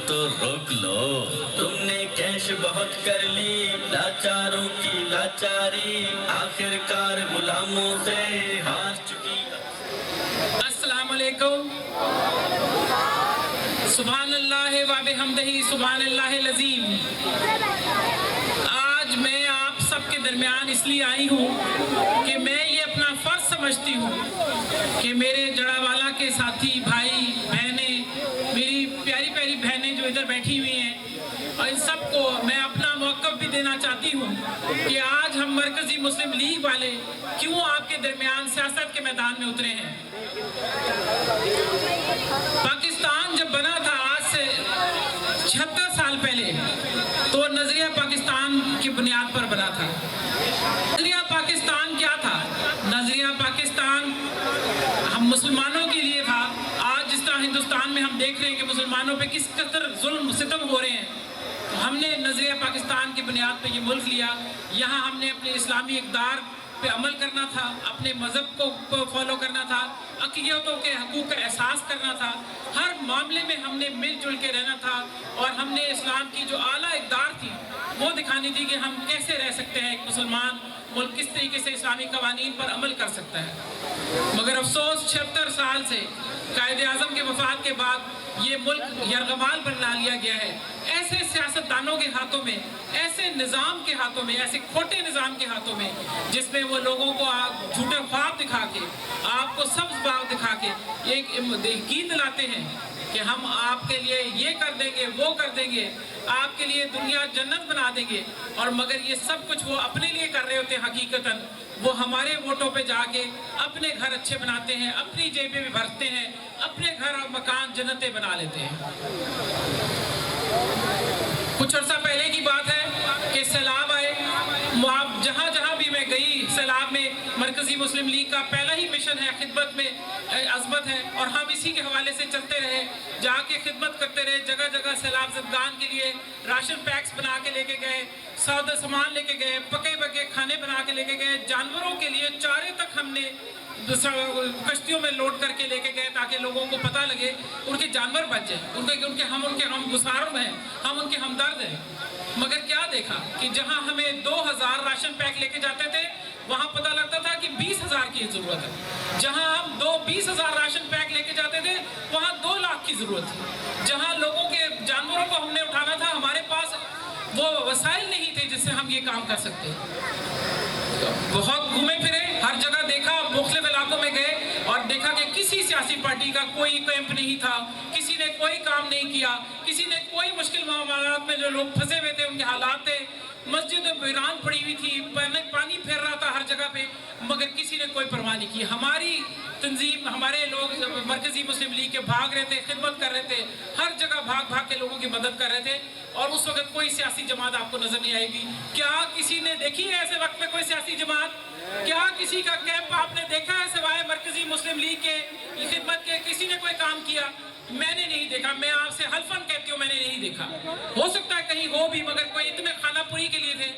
تو روک لو. تم نے کیش بہت کر لی لاچاروں کی لاچاری, آخر کار غلاموں سے ہار چکی. السلام علیکم. سبحان اللہ و بحمدہ سبحان اللہ العظیم. آج میں آپ سب کے درمیان اس لیے آئی ہوں کہ میں یہ اپنا فرض سمجھتی ہوں کہ میرے جڑا والا کے ساتھی بھائی بہنیں, میری پیاری پیاری بہنیں جو ادھر بیٹھی ہوئی ہیں, اور ان سب کو میں اپنا موقف بھی دینا چاہتی ہوں کہ آج ہم مرکزی مسلم لیگ والے کیوں آپ کے درمیان سیاست کے میدان میں اترے ہیں. پاکستان جب بنا تھا آج سے 76 سال پہلے, تو نظریہ پاکستان کی بنیاد پر بنا تھا. نظریہ پاکستان کیا تھا؟ نظریہ پاکستان ہم مسلمانوں کے لیے تھا. آج جس طرح ہندوستان میں ہم دیکھ رہے ہیں کہ مسلمانوں پہ کس قدر ظلم ستم ہو رہے ہیں, تو ہم نے نظریہ پاکستان کی بنیاد پہ یہ ملک لیا. یہاں ہم نے اپنے اسلامی اقدار پہ عمل کرنا تھا, اپنے مذہب کو فالو کرنا تھا, اقلیتوں کے حقوق کا احساس کرنا تھا. ہر معاملے میں ہم نے مل جل کے رہنا تھا, اور ہم نے اسلام کی جو اعلیٰ اقدار تھی وہ دکھانی تھی کہ ہم کیسے رہ سکتے ہیں, ایک مسلمان ملک کس طریقے سے اسلامی قوانین پر عمل کر سکتا ہے. مگر افسوس 76 سال سے قائد اعظم کے وفات کے بعد یہ ملک یرغمال بنا لیا گیا ہے. ایسے سیاستدانوں کے ہاتھوں میں, ایسے نظام کے ہاتھوں میں, ایسے کھوٹے نظام کے ہاتھوں میں, جس میں وہ لوگوں کو جھوٹے خواب دکھا کے, آپ کو سبز باغ دکھا کے ایک یقین دلاتے ہیں کہ ہم آپ کے لیے یہ کر دیں گے, وہ کر دیں گے, آپ کے لیے دنیا جنت بنا دیں گے. اور مگر یہ سب کچھ وہ اپنے لیے کر رہے ہوتے ہیں. حقیقتاً وہ ہمارے ووٹوں پہ جا کے اپنے گھر اچھے بناتے ہیں, اپنی جیبیں بھی بھرتے ہیں, اپنے گھر اور مکان جنتیں بنا لیتے ہیں. کچھ عرصہ پہلے کی بات ہے کہ سیلاب آئے. جہاں جہاں بھی میں گئی, سیلاب میں مرکزی مسلم لیگ کا پہلا ہی مشن ہے, خدمت میں عظمت ہے, اور ہم اسی کے حوالے سے چلتے رہے, جا کے خدمت کرتے رہے. جگہ جگہ سیلاب زدگان کے لیے راشن پیکس بنا کے لے کے گئے, سودا سامان لے کے گئے, پکے پکے کھانے بنا کے لے کے گئے. جانوروں کے لیے چارے تک ہم نے کشتیوں میں لوڈ کر کے لے کے گئے, تاکہ لوگوں کو پتہ لگے, ان کے جانور بچ جائیں. ہم گسار ہیں, ہم ان کے ہمدرد ہیں. مگر کیا دیکھا کہ جہاں ہمیں 2000 راشن پیک لے کے جاتے تھے, وہاں پتہ لگتا تھا کہ 20,000 کی ضرورت ہے. جہاں ہم 20,000 راشن پیک لے کے جاتے تھے, وہاں 2 لاکھ کی ضرورت تھی. جہاں لوگوں کے جانوروں کو ہم نے اٹھانا تھا, ہمارے پاس وہ وسائل نہیں تھے جس سے ہم یہ کام کر سکتے. بہت گھومے پھرے, ہر جگہ دیکھا, مختلف علاقوں میں گئے اور دیکھا کہ کسی سیاسی پارٹی کا کوئی کیمپ نہیں تھا, کسی نے کوئی کام نہیں کیا, کسی نے کوئی مشکل معاملات میں جو لوگ پھنسے ہوئے تھے ان کے حالات تھے. مسجد ویران پڑی ہوئی تھی, پانی پھیر رہا تھا ہر جگہ پہ, مگر کسی نے کوئی پرواہ نہیں کی. ہماری تنظیم, ہمارے لوگ مرکزی مسلم لیگ کے بھاگ رہے تھے, خدمت کر رہے تھے, ہر جگہ بھاگ بھاگ کے لوگوں کی مدد کر رہے تھے. اور اس وقت کوئی سیاسی جماعت آپ کو نظر نہیں آئے گی. کیا کسی نے دیکھی ہے ایسے وقت میں کوئی سیاسی جماعت؟ کیا کسی کا کیمپ آپ نے دیکھا ہے سوائے مرکزی مسلم لیگ کے خدمت کے؟ کسی نے کوئی کام کیا؟ میں نے نہیں دیکھا. میں آپ سے حلفاً کہتی ہوں, میں نے نہیں دیکھا. ہو سکتا ہے کہیں ہو بھی, مگر کوئی اتنے خانہ پوری کے لیے تھے.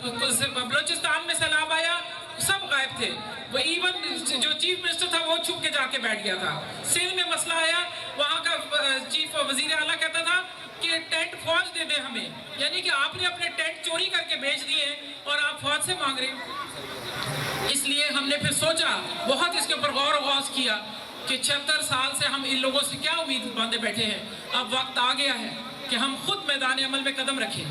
بلوچستان میں سیلاب آیا, سب غائب تھے. وہ ایون جو چیف منسٹر تھا وہ چھپ کے جا کے بیٹھ گیا تھا. سندھ میں مسئلہ آیا, وہاں کا چیف وزیر اعلیٰ کہتا تھا کہ ٹینٹ فوج دے دیں ہمیں, یعنی کہ آپ نے اپنے ٹینٹ چوری کر کے بیچ دیے اور آپ فوج سے مانگ رہے ہیں. اس لیے ہم نے پھر سوچا, بہت اس کے اوپر غور و غوض کیا کہ 76 سال سے ہم ان لوگوں سے کیا امید باندھے بیٹھے ہیں. اب وقت آ گیا ہے کہ ہم خود میدان عمل میں قدم رکھیں.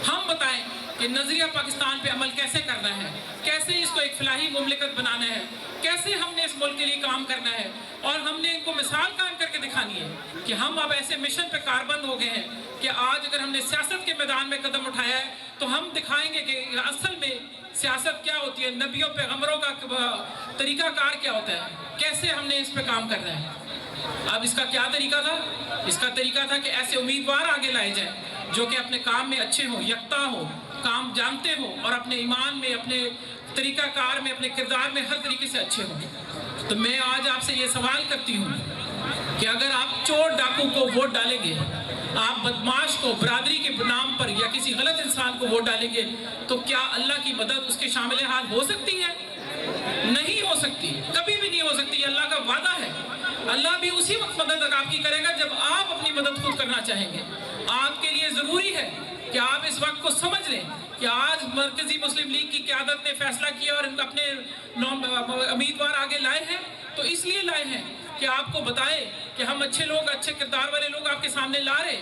ہم بتائیں کہ نظریہ پاکستان پہ عمل کیسے کرنا ہے, کیسے اس کو ایک فلاحی مملکت بنانا ہے, کیسے ہم نے اس ملک کے لیے کام کرنا ہے. اور ہم نے ان کو مثال قائم کر کے دکھانی ہے کہ ہم اب ایسے مشن پہ کاربند ہو گئے ہیں کہ آج اگر ہم نے سیاست کے میدان میں قدم اٹھایا ہے تو ہم دکھائیں گے کہ اصل میں سیاست کیا ہوتی ہے, نبیوں پیغمبروں کا طریقہ کار کیا ہوتا ہے, کیسے ہم نے اس پہ کام کرنا ہے. اب اس کا کیا طریقہ تھا؟ اس کا طریقہ تھا کہ ایسے امیدوار آگے لائے جائیں جو کہ اپنے کام میں اچھے ہوں, یکتا ہوں, کام جانتے ہوں, اور اپنے ایمان میں, اپنے طریقہ کار میں, اپنے کردار میں ہر طریقے سے اچھے ہوں. تو میں آج آپ سے یہ سوال کرتی ہوں کہ اگر آپ چور ڈاکو کو ووٹ ڈالیں گے, آپ بدماش کو برادری کے نام پر یا کسی غلط انسان کو ووٹ ڈالیں گے, تو کیا اللہ کی مدد اس کے شامل حال ہو سکتی ہے؟ نہیں ہو سکتی, کبھی بھی نہیں ہو سکتی. اللہ کا وعدہ ہے اللہ بھی اسی وقت مدد آپ کی کرے گا جب آپ اپنی مدد خود کرنا چاہیں گے. آپ کے لیے ضروری ہے کہ آپ اس وقت کو سمجھ لیں کہ آج مرکزی مسلم لیگ کی قیادت نے فیصلہ کیا اور اپنے امیدوار آگے لائے ہیں تو اس لیے لائے ہیں کہ آپ کو بتائیں کہ ہم اچھے لوگ، اچھے کردار والے لوگ آپ کے سامنے لا رہے.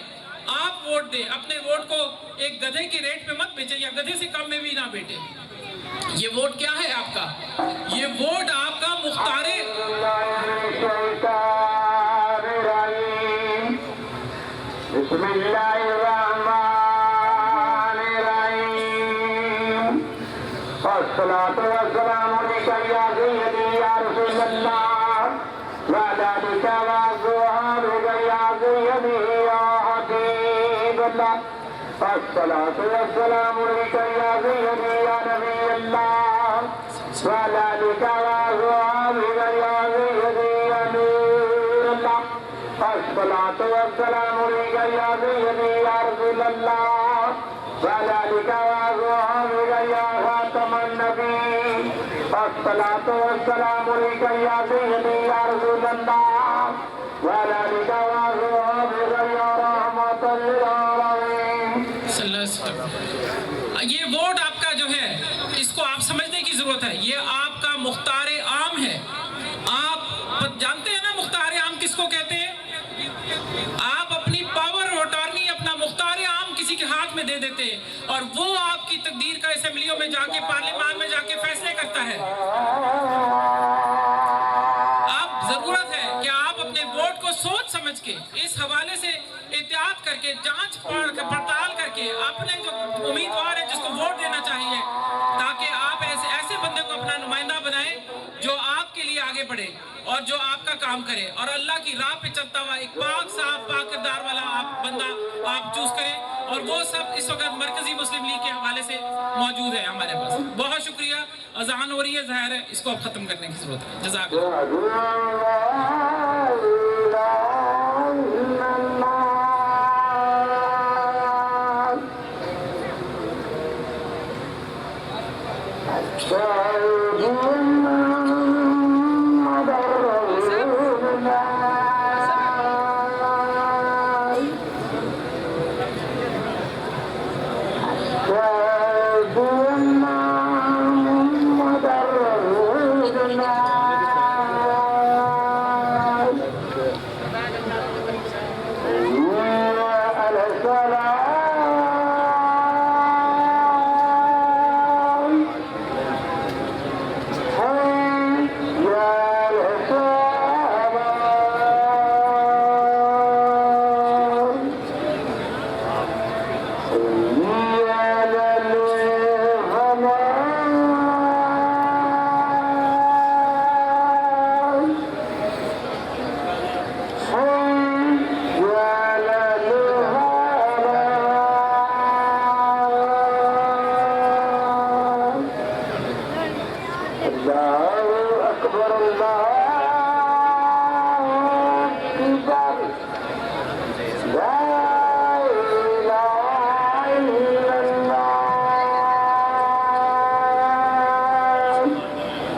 آپ ووٹ دیں، اپنے ووٹ کو ایک گدھے کی ریٹ پہ مت بیچیں یا گدھے سے کم میں بھی نہ بیٹیں. یہ ووٹ کیا ہے آپ کا؟ یہ ووٹ آپ کا مختار بسم اللہ الرحمن الرحیم والصلاة والسلام علیکہ یا سیدی یا رسول اللہ وعلی آلک وصحبہ یا سیدی یا حبیب اللہ والصلاة والسلام علیکہ یا سیدی یا نبی اللہ وعلی آلک وصحبہ یا سیدی یا نور اللہ الصلاة والسلام علیکہ یا سیدی یا رسول اللہ وعلی آلک وصحبہ یا خاتم النبی الصلاة والسلام علیکہ یا سیدی یا رسول اللہ وعلی آلک وصحبہ یا رحمت للعالمین. یہ ووٹ آپ کا جو ہے اس کو آپ سمجھنے کی ضرورت ہے. یہ آپ کا مختار عام ہے. آپ جانتے ہیں نا مختار عام کس کو کہتے ہیں؟ آپ اپنی پاور اور اٹارنی اپنا مختار عام کسی کے ہاتھ میں دے دیتے ہیں اور وہ آپ کی تقدیر کا اسمبلیوں میں جا کے پارلیمان میں جا کے فیصلے کرتا ہے. آپ ضرورت ہے کہ آپ اپنے ووٹ کو سوچ سمجھ کے اس حوالے سے احتیاط کر کے جانچ پڑتال کر کے اپنے جو امیدوار ہے جس کو ووٹ دینا چاہیے تاکہ آپ ایسے بندے کو اپنا نمائندہ بنائیں جو آپ کے لیے آگے بڑھے اور جو آپ کا کام کرے اور اللہ کی راہ پہ چلتا ہوا ایک پاک صاحب پاک کردار والا آپ بندہ آپ چوز کریں. اور وہ سب اس وقت مرکزی مسلم لیگ کے حوالے سے موجود ہے ہمارے پاس. بہت شکریہ. اذان ہو رہی ہے، ظاہر ہے اس کو اب ختم کرنے کی ضرورت ہے. جزاک